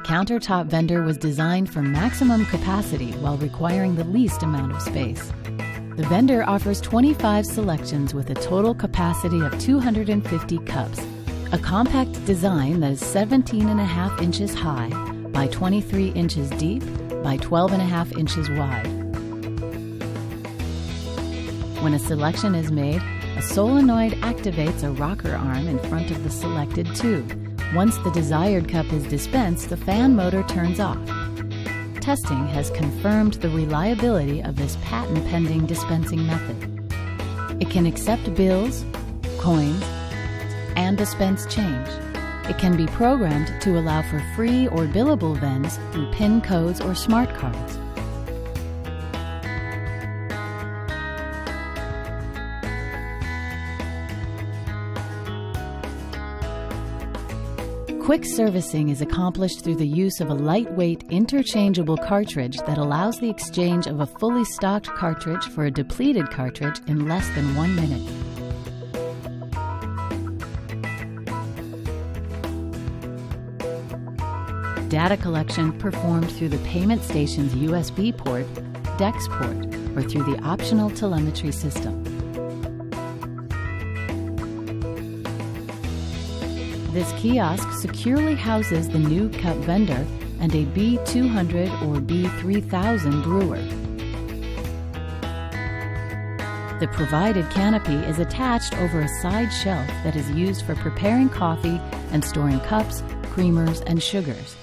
countertop vendor was designed for maximum capacity while requiring the least amount of space. The vendor offers 25 selections with a total capacity of 250 cups, a compact design that is 17.5 inches high by 23 inches deep by 12.5 inches wide. When a selection is made, a solenoid activates a rocker arm in front of the selected tube. Once the desired cup is dispensed, the fan motor turns off. Testing has confirmed the reliability of this patent-pending dispensing method. It can accept bills, coins, and dispense change. It can be programmed to allow for free or billable vends through PIN codes or smart cards. Quick servicing is accomplished through the use of a lightweight, interchangeable cartridge that allows the exchange of a fully stocked cartridge for a depleted cartridge in less than 1 minute. Data collection performed through the payment station's USB port, DEX port, or through the optional telemetry system. This kiosk securely houses the new cup vendor and a B200 or B3000 brewer. The provided canopy is attached over a side shelf that is used for preparing coffee and storing cups, creamers, and sugars.